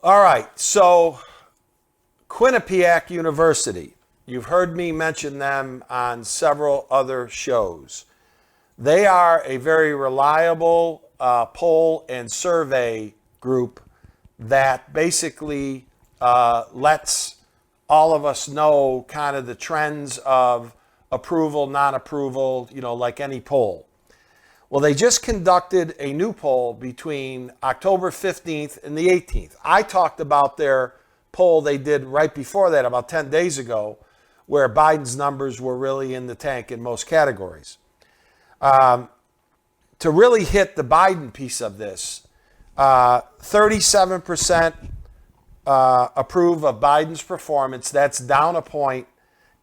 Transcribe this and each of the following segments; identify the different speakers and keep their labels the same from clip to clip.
Speaker 1: All right, so Quinnipiac University. You've heard me mention them on several other shows. They are a very reliable poll and survey group that basically lets all of us know kind of the trends of approval, non-approval, like any poll. Well, they just conducted a new poll between October 15th and the 18th. I talked about their poll they did right before that, about 10 days ago, where Biden's numbers were really in the tank in most categories. To really hit the Biden piece of this, 37% approve of Biden's performance. That's down a point,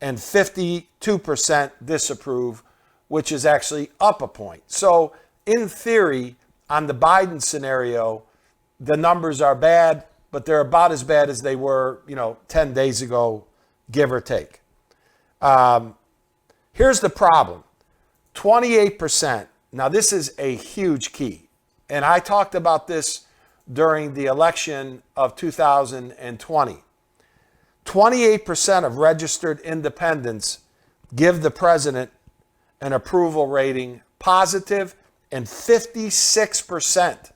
Speaker 1: and 52% disapprove, which is actually up a point. So in theory, on the Biden scenario, the numbers are bad, but they're about as bad as they were, 10 days ago, give or take. Here's the problem. 28%. Now, this is a huge key. And I talked about this during the election of 2020. 28% of registered independents give the president an approval rating positive, and 56%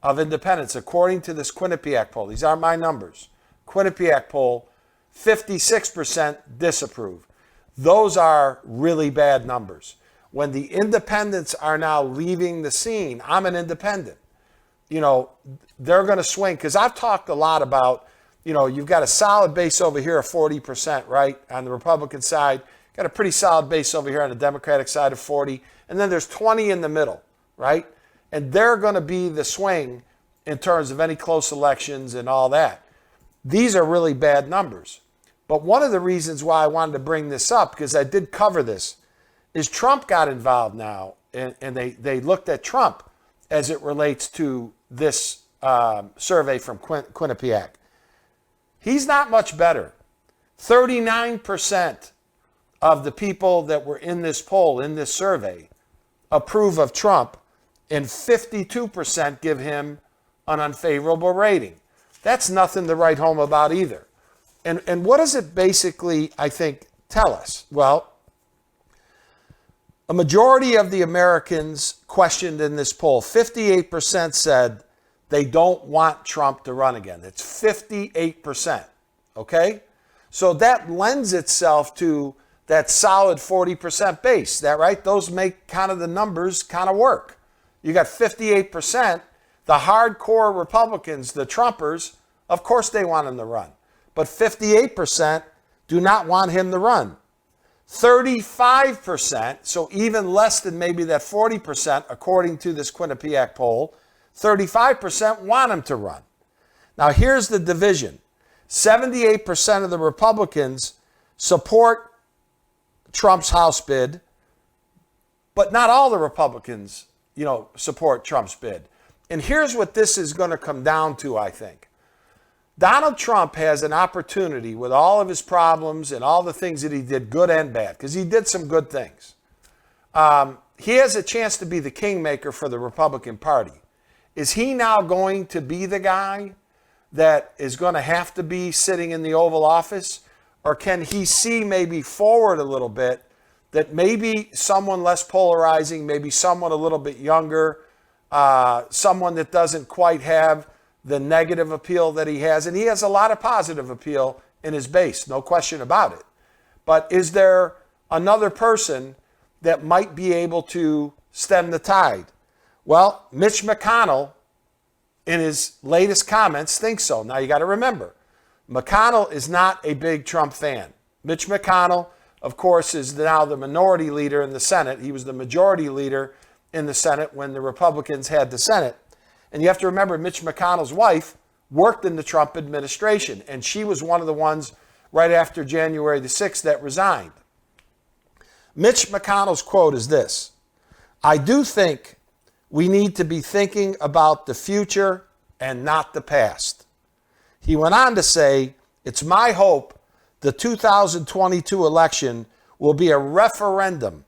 Speaker 1: of independents, according to this Quinnipiac poll, these are my numbers, Quinnipiac poll, 56% disapprove. Those are really bad numbers. When the independents are now leaving the scene, I'm an independent, they're going to swing. Because I've talked a lot about, you've got a solid base over here of 40%, right, on the Republican side. Got a pretty solid base over here on the Democratic side of 40. And then there's 20 in the middle, right? And they're going to be the swing in terms of any close elections and all that. These are really bad numbers. But one of the reasons why I wanted to bring this up, because I did cover this, is Trump got involved now. And they looked at Trump as it relates to this survey from Quinnipiac. He's not much better. 39% of the people that were in this poll, in this survey, approve of Trump, and 52% give him an unfavorable rating. That's nothing to write home about either. And what does it basically, I think, tell us? Well, a majority of the Americans questioned in this poll, 58% said they don't want Trump to run again. It's 58%, okay? So that lends itself to that solid 40% base, that right? Those make kind of the numbers kind of work. You got 58%, the hardcore Republicans, the Trumpers, of course they want him to run. But 58% do not want him to run. 35%, so even less than maybe that 40%, according to this Quinnipiac poll, 35% want him to run. Now here's the division. 78% of the Republicans support Trump's House bid, but not all the Republicans, support Trump's bid. And here's what this is going to come down to, I think. Donald Trump has an opportunity with all of his problems and all the things that he did, good and bad, because he did some good things. He has a chance to be the kingmaker for the Republican Party. Is he now going to be the guy that is going to have to be sitting in the Oval Office? Or can he see maybe forward a little bit that maybe someone less polarizing, maybe someone a little bit younger, someone that doesn't quite have the negative appeal that he has? And he has a lot of positive appeal in his base, no question about it. But is there another person that might be able to stem the tide? Well, Mitch McConnell, in his latest comments, thinks so. Now you got to remember, McConnell is not a big Trump fan. Mitch McConnell, of course, is now the minority leader in the Senate. He was the majority leader in the Senate when the Republicans had the Senate. And you have to remember, Mitch McConnell's wife worked in the Trump administration, and she was one of the ones right after January the 6th that resigned. Mitch McConnell's quote is this: "I do think we need to be thinking about the future and not the past." He went on to say, "It's my hope the 2022 election will be a referendum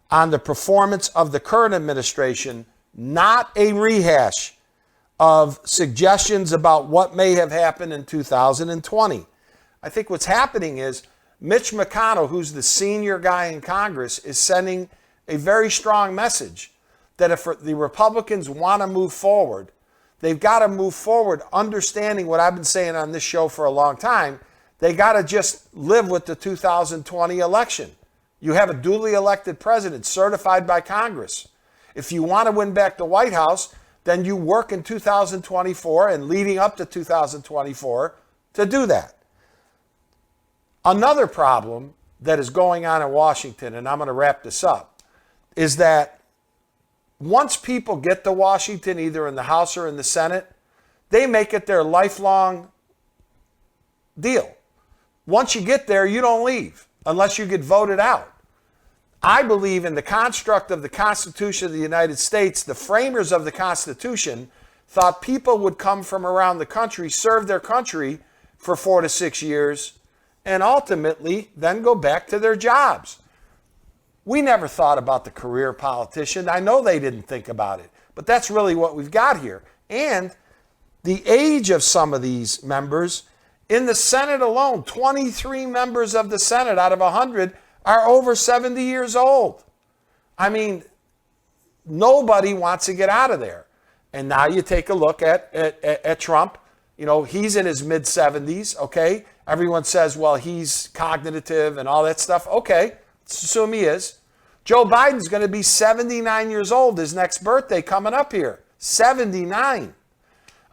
Speaker 1: on the performance of the current administration, not a rehash of suggestions about what may have happened in 2020. I think what's happening is Mitch McConnell, who's the senior guy in Congress, is sending a very strong message that if the Republicans want to move forward, they've got to move forward understanding what I've been saying on this show for a long time. They got to just live with the 2020 election. You have a duly elected president certified by Congress. If you want to win back the White House, then you work in 2024 and leading up to 2024 to do that. Another problem that is going on in Washington, and I'm going to wrap this up, is that once people get to Washington, either in the House or in the Senate, they make it their lifelong deal. Once you get there, you don't leave unless you get voted out. I believe in the construct of the Constitution of the United States. The framers of the Constitution thought people would come from around the country, serve their country for 4 to 6 years, and ultimately then go back to their jobs. We never thought about the career politician. I know they didn't think about it, but that's really what we've got here. And the age of some of these members, in the Senate alone, 23 members of the Senate out of 100 are over 70 years old. I mean, nobody wants to get out of there. And now you take a look at Trump. You know, he's in his mid-70s, okay? Everyone says, well, he's cognitive and all that stuff. Okay, let's assume he is. Joe Biden's going to be 79 years old his next birthday coming up here. 79.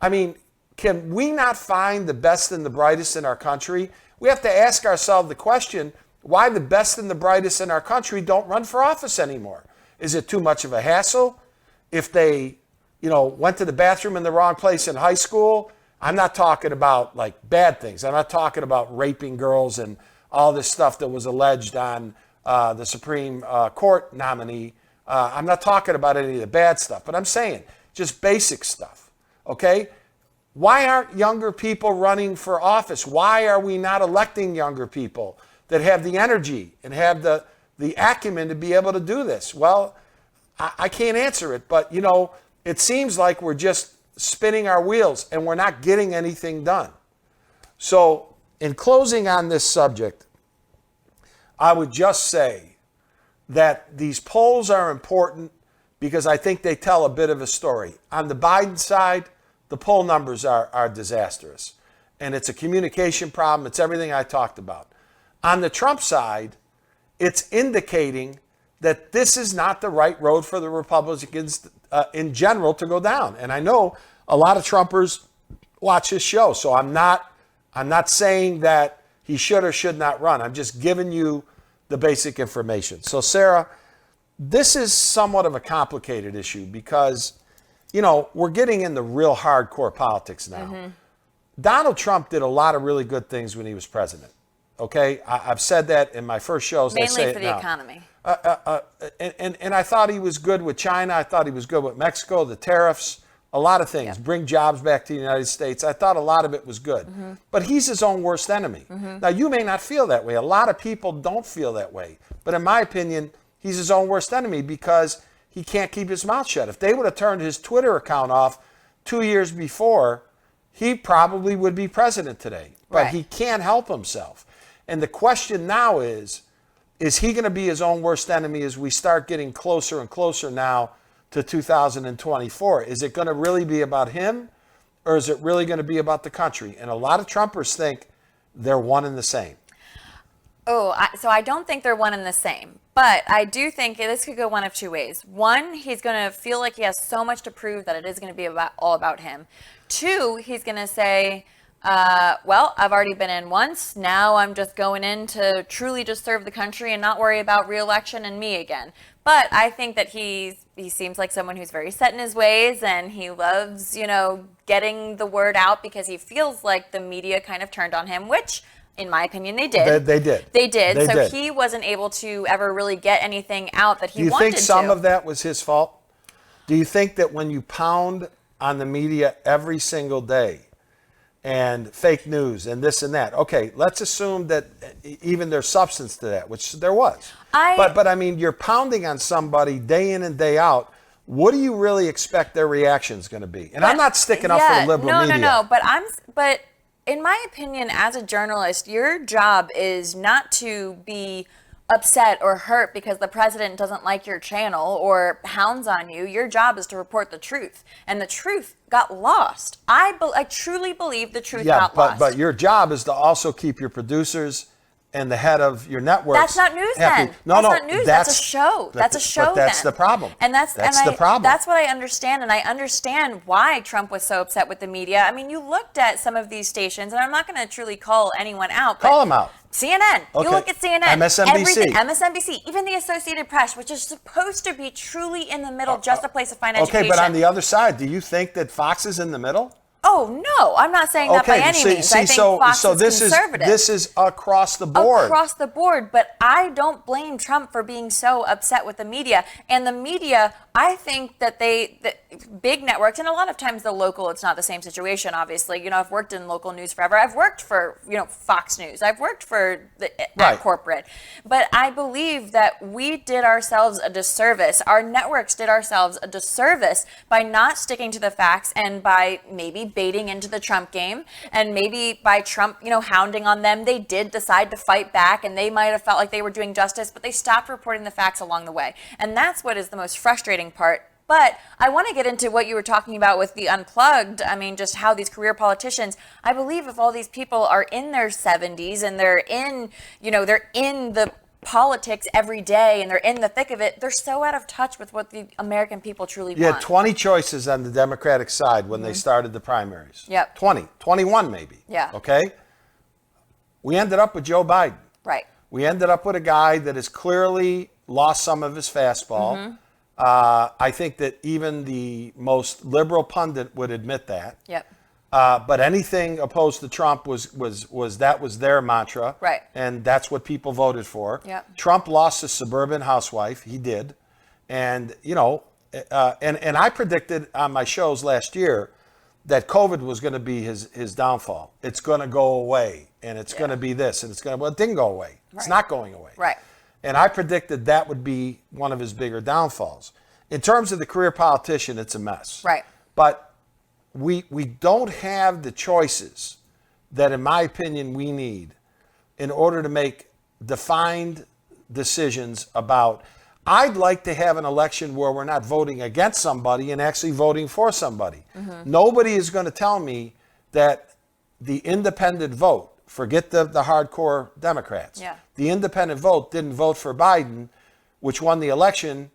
Speaker 1: I mean, can we not find the best and the brightest in our country? We have to ask ourselves the question, why the best and the brightest in our country don't run for office anymore? Is it too much of a hassle? If they, went to the bathroom in the wrong place in high school, I'm not talking about like bad things. I'm not talking about raping girls and all this stuff that was alleged on the Supreme Court nominee. I'm not talking about any of the bad stuff, but I'm saying just basic stuff, okay? Why aren't younger people running for office? Why are we not electing younger people that have the energy and have the acumen to be able to do this? Well, I can't answer it, but, it seems like we're just spinning our wheels and we're not getting anything done. So in closing on this subject, I would just say that these polls are important because I think they tell a bit of a story. On the Biden side, the poll numbers are disastrous. And it's a communication problem. It's everything I talked about. On the Trump side, it's indicating that this is not the right road for the Republicans in general to go down. And I know a lot of Trumpers watch this show, so I'm not saying that he should or should not run. I'm just giving you the basic information. So Sarah, this is somewhat of a complicated issue because, we're getting into real hardcore politics now. Mm-hmm. Donald Trump did a lot of really good things when he was president. Okay, I've said that in my first shows.
Speaker 2: Mainly for the economy.
Speaker 1: And I thought he was good with China. I thought he was good with Mexico, the tariffs, a lot of things. Yep. Bring jobs back to the United States. I thought a lot of it was good. Mm-hmm. But he's his own worst enemy. Mm-hmm. Now, you may not feel that way. A lot of people don't feel that way. But in my opinion, he's his own worst enemy because he can't keep his mouth shut. If they would have turned his Twitter account off 2 years before, he probably would be president today. But He can't help himself. And the question now is he going to be his own worst enemy as we start getting closer and closer now to 2024? Is it going to really be about him or is it really going to be about the country? And a lot of Trumpers think they're one and the same.
Speaker 2: So I don't think they're one and the same. But I do think this could go one of two ways. One, he's going to feel like he has so much to prove that it is going to be all about him. Two, he's going to say, well, I've already been in once. Now I'm just going in to truly just serve the country and not worry about re-election and me again. But I think that he seems like someone who's very set in his ways and he loves, getting the word out because he feels like the media kind of turned on him, which in my opinion, they did.
Speaker 1: They did.
Speaker 2: They did. He wasn't able to ever really get anything out that he wanted to.
Speaker 1: Do you think some of that was his fault? Do you think that when you pound on the media every single day and fake news and this and that, okay, let's assume that even there's substance to that, which there was. But I mean, you're pounding on somebody day in and day out. what do you really expect their reaction is going to be? And I'm not sticking up for the liberal media.
Speaker 2: No. But in my opinion, as a journalist, your job is not to be upset or hurt because the president doesn't like your channel or hounds on you. Your job is to report the truth, and the truth got lost. I truly believe the truth got lost.
Speaker 1: But your job is to also keep your producers and the head of your network.
Speaker 2: That's not news
Speaker 1: happy.
Speaker 2: then.
Speaker 1: No,
Speaker 2: that's not news. That's a show. That's a show.
Speaker 1: But that's
Speaker 2: then.
Speaker 1: the problem.
Speaker 2: And that's
Speaker 1: the problem.
Speaker 2: That's what I understand, and I understand why Trump was so upset with the media. I mean, you looked at some of these stations, and I'm not going to truly call anyone out.
Speaker 1: Call them out.
Speaker 2: CNN.
Speaker 1: Okay.
Speaker 2: You look at CNN.
Speaker 1: MSNBC.
Speaker 2: Everything. MSNBC. Even the Associated Press, which is supposed to be truly in the middle, just a place to find education.
Speaker 1: Okay, but on the other side, do you think that Fox is in the middle?
Speaker 2: Oh, no, I'm not saying that by any means. I think Fox is conservative.
Speaker 1: This is across the board.
Speaker 2: Across the board, but I don't blame Trump for being so upset with the media. And the media, I think that the big networks, and a lot of times the local, it's not the same situation, obviously. You know, I've worked in local news forever. I've worked for, Fox News. I've worked for at corporate. But I believe that we did ourselves a disservice. Our networks did ourselves a disservice by not sticking to the facts and by maybe baiting into the Trump game, and maybe by Trump, hounding on them, they did decide to fight back, and they might have felt like they were doing justice, but they stopped reporting the facts along the way. And that's what is the most frustrating part. But I want to get into what you were talking about with the Unplugged. I mean, just how these career politicians, I believe if all these people are in their 70s and they're in the politics every day and they're in the thick of it, they're so out of touch with what the American people truly want.
Speaker 1: You had 20 choices on the Democratic side when they started the primaries.
Speaker 2: Yep.
Speaker 1: 21 maybe.
Speaker 2: Yeah.
Speaker 1: Okay? We ended up with Joe Biden.
Speaker 2: Right.
Speaker 1: We ended up with a guy that has clearly lost some of his fastball. I think that even the most liberal pundit would admit that.
Speaker 2: Yep.
Speaker 1: But anything opposed to Trump was their mantra,
Speaker 2: right?
Speaker 1: And that's what people voted for.
Speaker 2: Yep.
Speaker 1: Trump lost his suburban housewife. He did, and and I predicted on my shows last year that COVID was going to be his downfall. It's going to go away, and it's going to be this, and it didn't go away. Right. It's not going away.
Speaker 2: Right.
Speaker 1: And I predicted that would be one of his bigger downfalls. In terms of the career politician, it's a mess.
Speaker 2: Right.
Speaker 1: But we don't have the choices that, in my opinion, we need in order to make defined decisions about. I'd like to have an election where we're not voting against somebody and actually voting for somebody. Nobody is going to tell me that the independent vote, forget the hardcore Democrats, the independent vote didn't vote for Biden, which won the election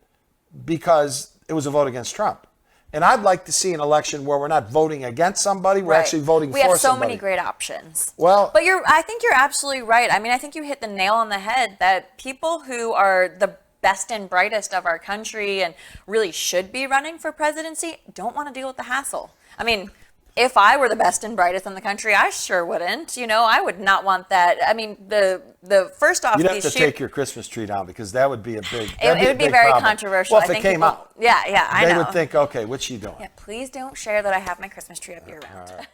Speaker 1: because it was a vote against Trump. And I'd like to see an election where we're not voting against somebody, we're actually voting for somebody.
Speaker 2: We have so many great options.
Speaker 1: Well,
Speaker 2: but I think you're absolutely right. I mean, I think you hit the nail on the head that people who are the best and brightest of our country and really should be running for presidency don't want to deal with the hassle. I mean, if I were the best and brightest in the country, I sure wouldn't. I would not want that. I mean, the first off,
Speaker 1: you'd have to take your Christmas tree down because that would be a big.
Speaker 2: It would be very controversial.
Speaker 1: Well, if it came up,
Speaker 2: I know.
Speaker 1: They would think, okay, what's she doing?
Speaker 2: Yeah, please don't share that I have my Christmas tree up year round.